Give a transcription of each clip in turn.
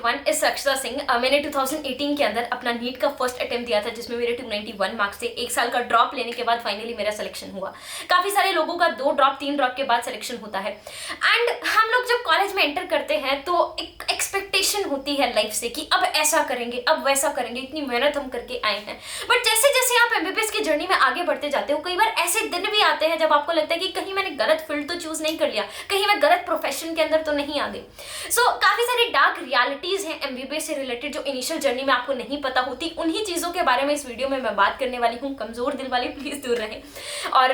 Everyone, इस अक्षता सिंह। मैंने 2018 के अंदर अपना नीट का फर्स्ट अटेम्प्ट दिया था जिसमें मेरे 291 मार्क्स थे। एक साल का ड्रॉप लेने के बाद फाइनली मेरा सिलेक्शन हुआ। काफी सारे लोगों का 2 ड्रॉप 3 ड्रॉप के बाद सिलेक्शन होता है। एंड हम लोग जब कॉलेज में एंटर करते हैं तो एक एक्सपेक्टेशन होती है लाइफ से कि अब ऐसा करेंगे, अब वैसा करेंगे, इतनी मेहनत हम करके आए हैं। बट जैसे जैसे आप एमबीबीएस की जर्नी में आगे बढ़ते जाते हो, कई बार ऐसे दिन भी आते हैं जब आपको लगता है कि कहीं मैंने गलत फील्ड तो चूज नहीं कर लिया, कहीं मैं गलत प्रोफेशन के अंदर तो नहीं आ गई। सो काफी सारी डार्क रियलिटीज हैं एमबीबीएस से रिलेटेड जो इनिशियल जर्नी में आपको नहीं पता होती। उन्हीं चीजों के बारे में इस वीडियो में मैं बात करने वाली हूँ। कमजोर दिल वाले प्लीज दूर रहें और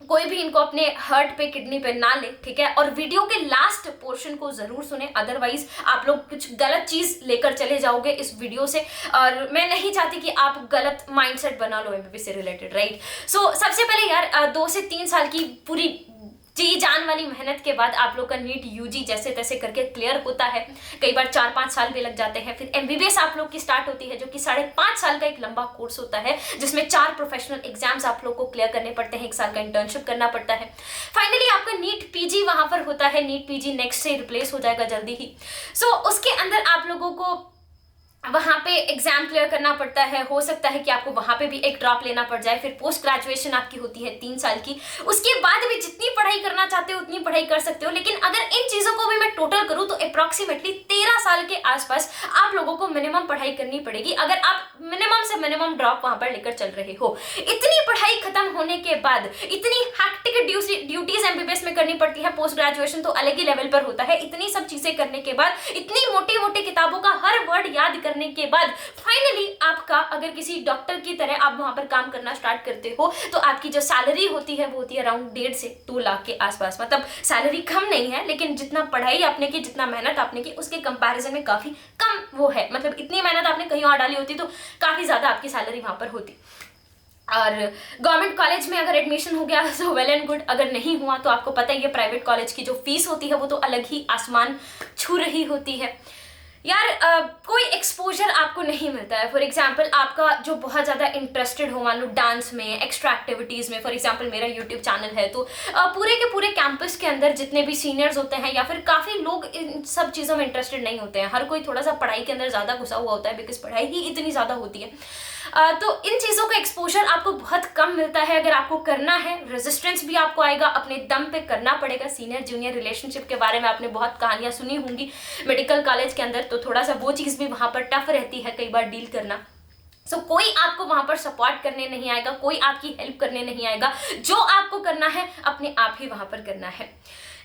कोई भी इनको अपने हार्ट पे, किडनी पे ना ले, ठीक है। और वीडियो के लास्ट पोर्शन को जरूर सुने, अदरवाइज आप लोग कुछ गलत चीज लेकर चले जाओगे इस वीडियो से। और मैं नहीं चाहती कि आप गलत माइंडसेट बना लो एमबीबीएस से रिलेटेड, राइट। सो सबसे पहले यार 2 से 3 साल की पूरी जी जान वाली मेहनत के बाद आप लोग का नीट यूजी जैसे तैसे करके क्लियर होता है। कई बार 4-5 साल भी लग जाते हैं। फिर एमबीबीएस आप लोग की स्टार्ट होती है जो कि 5.5 साल का एक लंबा कोर्स होता है जिसमें 4 प्रोफेशनल एग्जाम्स आप लोग को क्लियर करने पड़ते हैं। 1 साल का इंटर्नशिप करना पड़ता है। फाइनली आपका नीट पीजी वहां पर होता है। नीट पीजी नेक्स्ट से रिप्लेस हो जाएगा जल्दी ही। सो उसके अंदर आप लोगों को वहां पे एग्जाम क्लियर करना पड़ता है। हो सकता है कि आपको वहां पे भी एक ड्रॉप लेना पड़ जाए। फिर पोस्ट ग्रेजुएशन आपकी होती है 3 साल की। उसके बाद भी जितनी पढ़ाई करना चाहते हो उतनी पढ़ाई कर सकते हो। लेकिन अगर इन चीजों को भी मैं टोटल करूं तो अप्रोक्सीमेटली 13 साल के आसपास आप लोगों को मिनिमम पढ़ाई करनी पड़ेगी अगर आप मिनिमम से मिनिमम ड्रॉप वहां पर लेकर चल रहे हो। इतनी पढ़ाई खत्म होने के बाद इतनी हैक्टिक ड्यूटीज एमबीबीएस में करनी पड़ती है। पोस्ट ग्रेजुएशन तो अलग ही लेवल पर होता है। इतनी सब चीजें करने के बाद, इतनी मोटी मोटी किताबों का हर वर्ड याद करने के बाद फाइनली आपका, अगर किसी डॉक्टर की तरह आप वहां पर काम करना स्टार्ट करते हो तो आपकी जो सैलरी होती है वो होती है अराउंड 1.5 से 2 लाख के आसपास। मतलब सैलरी कम नहीं है, लेकिन जितना पढ़ाई आपने की, जितना मेहनत आपने की, उसके कंपैरिजन में काफी कम वो है। मतलब इतनी मेहनत आपने कहीं और डाली होती तो काफी ज्यादा आपकी सैलरी वहां पर होती। और गवर्नमेंट कॉलेज में अगर एडमिशन हो गया तो वेल एंड गुड। अगर नहीं हुआ तो आपको पता ही है प्राइवेट कॉलेज की जो फीस होती है वो तो अलग ही आसमान छू रही होती है यार। कोई एक्सपोजर आपको नहीं मिलता है। फॉर एग्जाम्पल आपका जो बहुत ज़्यादा इंटरेस्टेड हो, मान लो डांस में, एक्स्ट्रा एक्टिविटीज़ में। फॉर एग्जाम्पल मेरा यूट्यूब चैनल है तो पूरे के पूरे कैंपस के अंदर जितने भी सीनियर्स होते हैं या फिर काफ़ी लोग इन सब चीज़ों में इंटरेस्टेड नहीं होते हैं। हर कोई थोड़ा सा पढ़ाई के अंदर ज़्यादा घुसा हुआ होता है बिकॉज पढ़ाई ही इतनी ज़्यादा होती है। तो इन चीज़ों का एक्सपोजर आपको बहुत कम मिलता है। अगर आपको करना है, रेजिस्टेंस भी आपको आएगा, अपने दम पे करना पड़ेगा। सीनियर जूनियर रिलेशनशिप के बारे में आपने बहुत कहानियां सुनी होंगी मेडिकल कॉलेज के अंदर, तो थोड़ा सा वो चीज़ भी वहां पर टफ रहती है कई बार डील करना। कोई आपको वहां पर सपोर्ट करने नहीं आएगा, कोई आपकी हेल्प करने नहीं आएगा। जो आपको करना है अपने आप ही वहां पर करना है।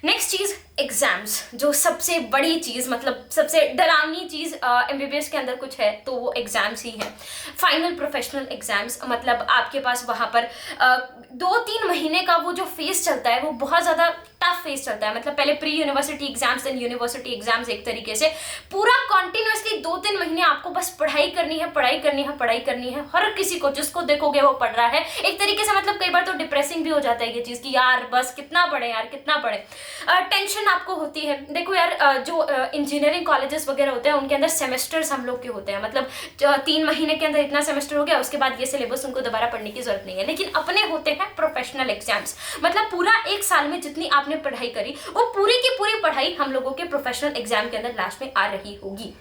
नेक्स्ट चीज एग्जाम्स, जो सबसे बड़ी चीज, मतलब सबसे डरावनी चीज एमबीबीएस के अंदर कुछ है तो वो एग्जाम्स ही है। फाइनल प्रोफेशनल एग्जाम्स, मतलब आपके पास वहां पर 2-3 महीने का वो जो फेज चलता है वो बहुत ज्यादा टफ फेज चलता है। मतलब पहले pre university exams, then university exams. एक तरीके से पूरा कॉन्टिन्यूसली 2-3 महीने आपको बस पढ़ाई करनी है, पढ़ाई करनी है, पढ़ाई करनी है। हर किसी को जिसको देखोगे वो पढ़ रहा है एक तरीके से। मतलब कई बार तो डिप्रेसिंग भी हो जाता है ये चीज कि यार बस कितना पढ़े यार, कितना पढ़े। टेंशन आपको होती है। देखो यार जो इंजीनियरिंग कॉलेजेस वगैरह होते हैं उनके अंदर सेमेस्टर्स हम लोग के होते हैं। मतलब 3 महीने के अंदर इतना सेमेस्टर हो गया, उसके बाद ये सिलेबस उनको दोबारा पढ़ने की जरूरत नहीं है। लेकिन अपने होते हैं प्रोफेशनल एग्जाम्स, मतलब पूरा 1 साल में जितनी आपने पढ़ाई करी वो पूरी की पूरी पढ़ाई हम लोगों के प्रोफेशनल एग्जाम के अंदर लास्ट में आ रही होगी,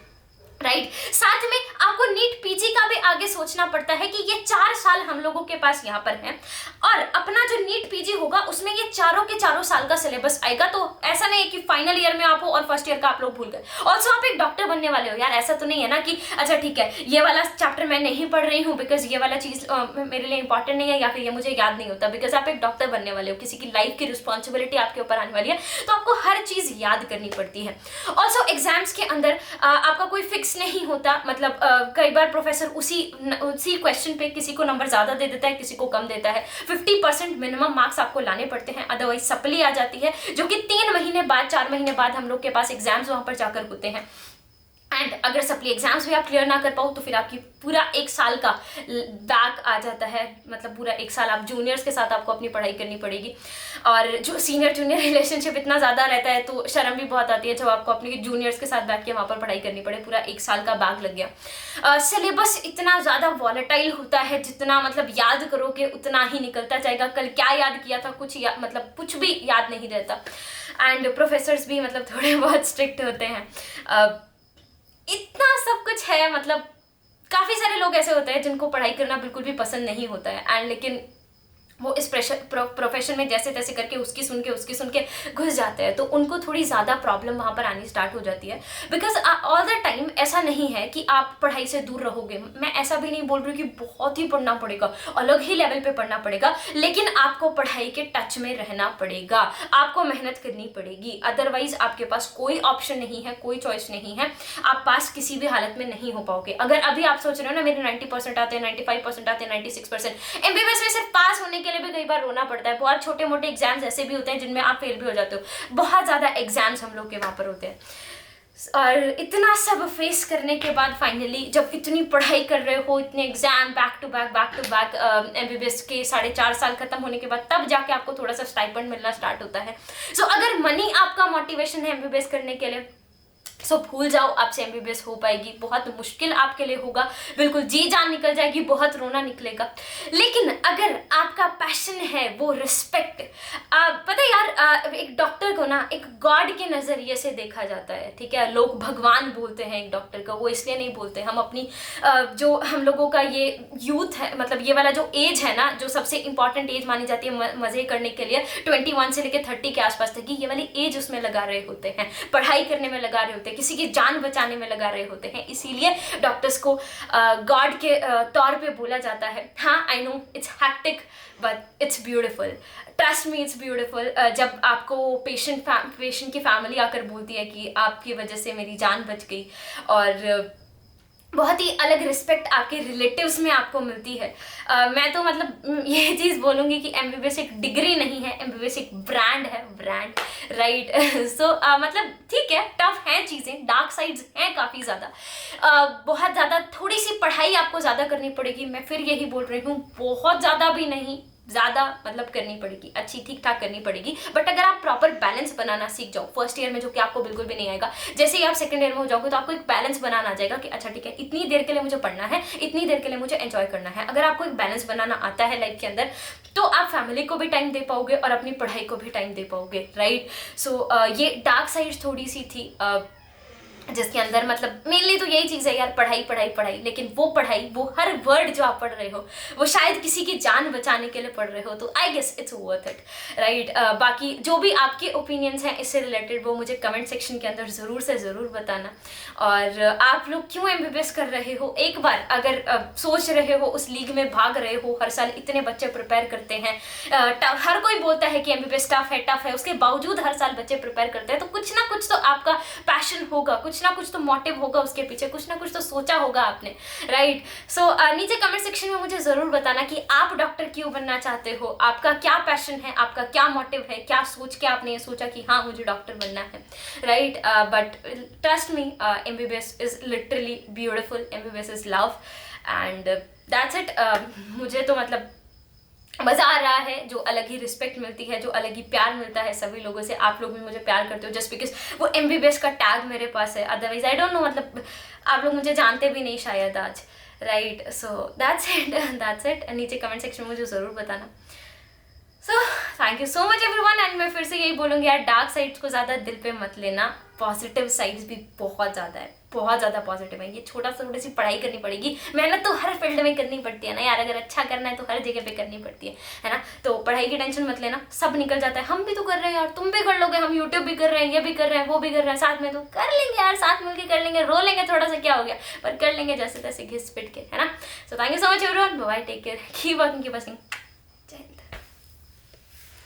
राइट। साथ में आपको नीट पीजी का भी आगे सोचना पड़ता है कि ये 4 साल हम लोगों के पास यहाँ पर हैं और अपना जो नीट पीजी होगा उसमें ये चारों के चारों साल का सिलेबस आएगा। तो ऐसा नहीं है कि फाइनल ईयर में आप हो और फर्स्ट ईयर का आप लोग भूल गए। ऑल्सो आप एक डॉक्टर बनने वाले हो यार, ऐसा तो नहीं है ना कि अच्छा ठीक है ये वाला चैप्टर मैं नहीं पढ़ रही हूँ बिकॉज ये वाला चीज मेरे लिए इंपॉर्टेंट नहीं है या फिर ये मुझे याद नहीं होता। बिकॉज आप एक डॉक्टर बनने वाले हो, किसी की लाइफ की रिस्पॉन्सिबिलिटी आपके ऊपर आने वाली है तो आपको हर चीज याद करनी पड़ती है। ऑल्सो एग्जाम्स के अंदर आपका कोई फिक्स नहीं होता। मतलब कई बार प्रोफेसर उसी क्वेश्चन पे किसी को नंबर ज्यादा दे देता है, किसी को कम देता है। 50% मिनिमम मार्क्स आपको लाने पड़ते हैं, अदरवाइज सप्ली आ जाती है जो कि 3 महीने बाद, 4 महीने बाद हम लोग के पास एग्जाम्स वहां पर जाकर होते हैं। एंड अगर सप्ली एग्जाम्स भी आप क्लियर ना कर पाओ तो फिर आपकी पूरा 1 साल का बैक आ जाता है। मतलब पूरा 1 साल आप जूनियर्स के साथ आपको अपनी पढ़ाई करनी पड़ेगी। और जो सीनियर जूनियर रिलेशनशिप इतना ज़्यादा रहता है तो शर्म भी बहुत आती है जब आपको अपने जूनियर्स के साथ बैठ के वहाँ पर पढ़ाई करनी पड़े। पूरा 1 साल का बैक लग गया। सिलेबस इतना ज़्यादा वॉलेटाइल होता है, जितना मतलब याद करोगे उतना ही निकलता जाएगा। कल क्या याद किया था मतलब कुछ भी याद नहीं रहता। एंड प्रोफेसर्स भी मतलब थोड़े बहुत स्ट्रिक्ट होते हैं। सब कुछ है, मतलब काफ़ी सारे लोग ऐसे होते हैं जिनको पढ़ाई करना बिल्कुल भी पसंद नहीं होता है, एंड लेकिन वो इस प्रोफेशन में जैसे तैसे करके उसकी सुन के घुस जाते हैं, तो उनको थोड़ी ज़्यादा प्रॉब्लम वहाँ पर आनी स्टार्ट हो जाती है। बिकॉज ऑल द टाइम ऐसा नहीं है कि आप पढ़ाई से दूर रहोगे। मैं ऐसा भी नहीं बोल रही कि बहुत ही पढ़ना पड़ेगा, अलग ही लेवल पे पढ़ना पड़ेगा, लेकिन आपको पढ़ाई के टच में रहना पड़ेगा, आपको मेहनत करनी पड़ेगी। अदरवाइज आपके पास कोई ऑप्शन नहीं है, कोई चॉइस नहीं है, आप पास किसी भी हालत में नहीं हो पाओगे। अगर अभी आप सोच रहे हो ना मेरे 90% आते हैं, 95% आते हैं, 96%, MBBS में सिर्फ पास होने के लिए भी कई बार रोना पड़ता है। बहुत छोटे मोटे एग्जाम्स ऐसे भी होते हैं जिनमें आप फेल भी हो जाते हो, बहुत ज़्यादा एग्जाम्स हम लोग के वहाँ पर होते हैं। और इतना सब फेस करने के बाद फाइनली जब इतनी पढ़ाई कर रहे हो, इतने exam back to back MBBS के 4.5 साल खत्म होने के बाद तब जाके आपको थोड़ा सा स्टाइपेंड मिलना स्टार्ट होता है। सो अगर मनी आपका मोटिवेशन है MBBS करने के लिए, सो भूल जाओ आपसे MBBS हो पाएगी। बहुत मुश्किल आपके लिए होगा, बिल्कुल जी जान निकल जाएगी, बहुत रोना निकलेगा। लेकिन अगर आपका पैशन है वो रिस्पेक्ट, पता है यार, एक डॉक्टर को ना एक गॉड के नज़रिए से देखा जाता है, ठीक है। लोग भगवान बोलते हैं एक डॉक्टर को, वो इसलिए नहीं बोलते। हम अपनी जो हम लोगों का ये यूथ है, मतलब ये वाला जो एज है ना, जो सबसे इंपॉर्टेंट एज मानी जाती है मज़े करने के लिए, 21 से लेकर 30 के आसपास तक की ये वाली एज उसमें लगा रहे होते हैं, पढ़ाई करने में लगा रहे होते हैं, किसी की जान बचाने में लगा रहे होते हैं। इसीलिए डॉक्टर्स को गॉड के तौर पे बोला जाता है। हाँ, I know it's hectic but it's beautiful, trust me it's beautiful. जब आपको पेशेंट की फैमिली आकर बोलती है कि आपकी वजह से मेरी जान बच गई, और बहुत ही अलग रिस्पेक्ट आपके रिलेटिव्स में आपको मिलती है। मैं तो मतलब ये चीज़ बोलूँगी कि MBBS एक डिग्री नहीं है, MBBS एक ब्रांड है, ब्रांड, राइट। सो मतलब ठीक है, टफ हैं चीज़ें, डार्क साइड्स हैं काफ़ी ज़्यादा, बहुत ज़्यादा थोड़ी सी पढ़ाई आपको ज़्यादा करनी पड़ेगी। मैं फिर यही बोल रही हूँ, बहुत ज़्यादा भी नहीं, ज़्यादा मतलब करनी पड़ेगी, अच्छी ठीक ठाक करनी पड़ेगी। बट अगर आप प्रॉपर बैलेंस बनाना सीख जाओ फर्स्ट ईयर में, जो कि आपको बिल्कुल भी नहीं आएगा, जैसे ही आप सेकंड ईयर में हो जाओगे तो आपको एक बैलेंस बनाना आ जाएगा कि अच्छा ठीक है, इतनी देर के लिए मुझे पढ़ना है, इतनी देर के लिए मुझे एंजॉय करना है। अगर आपको एक बैलेंस बनाना आता है लाइफ के अंदर, तो आप फैमिली को भी टाइम दे पाओगे और अपनी पढ़ाई को भी टाइम दे पाओगे, राइट। सो ये डार्क साइड थोड़ी सी थी, जिसके अंदर मतलब मेनली तो यही चीज़ है यार, पढ़ाई पढ़ाई पढ़ाई। लेकिन वो पढ़ाई, वो हर वर्ड जो आप पढ़ रहे हो, वो शायद किसी की जान बचाने के लिए पढ़ रहे हो, तो I guess it's worth it, right. बाकी जो भी आपके ओपिनियंस हैं इससे रिलेटेड, वो मुझे कमेंट सेक्शन के अंदर ज़रूर से ज़रूर बताना। और आप लोग क्यों MBBS कर रहे हो, एक बार अगर सोच रहे हो, उस लीग में भाग रहे हो, हर साल इतने बच्चे प्रिपेयर करते हैं, हर कोई बोलता है कि MBBS टफ है, उसके बावजूद हर साल बच्चे प्रिपेयर करते हैं, तो कुछ ना कुछ तो आपका पैशन होगा, कुछ ना कुछ तो मोटिव होगा उसके पीछे, कुछ ना कुछ तो सोचा होगा आपने, राइट। सो नीचे कमेंट सेक्शन में मुझे ज़रूर बताना कि आप डॉक्टर क्यों बनना चाहते हो, आपका क्या पैशन है, आपका क्या मोटिव है, क्या सोच के आपने ये सोचा कि हाँ मुझे डॉक्टर बनना है, right. But trust me, MBBS is literally beautiful, MBBS is love, and that's it. मुझे तो मतलब मज़ा आ रहा है, जो अलग ही रिस्पेक्ट मिलती है, जो अलग ही प्यार मिलता है सभी लोगों से। आप लोग भी मुझे प्यार करते हो जस्ट बिकॉज वो MBBS का टैग मेरे पास है, अदरवाइज आई डोंट नो, मतलब आप लोग मुझे जानते भी नहीं शायद आज, राइट। So that's it. नीचे कमेंट सेक्शन में मुझे ज़रूर बताना। सो thank you so much everyone, and मैं फिर से यही बोलूँगी यार, डार्क साइड्स को ज़्यादा दिल पे मत लेना, पॉजिटिव साइड्स भी बहुत ज़्यादा है, बहुत ज़्यादा पॉजिटिव है। ये थोड़ी सी पढ़ाई करनी पड़ेगी, मेहनत तो हर फील्ड में करनी पड़ती है ना यार, अगर अच्छा करना है तो हर जगह पे करनी पड़ती है ना। तो पढ़ाई की टेंशन मत लेना, सब निकल जाता है। हम भी तो कर रहे हैं यार, तुम भी कर लोगे, हम यूट्यूब भी कर रहे हैं, ये भी कर रहे हैं, वो भी कर रहे हैं, साथ में तो कर लेंगे यार, साथ मिलकर कर लेंगे, रो लेंगे थोड़ा सा, क्या हो गया, पर कर लेंगे जैसे तैसे घिस पिट के, है ना। So thank you so much everyone, bye, take care, keep working, keep hustling.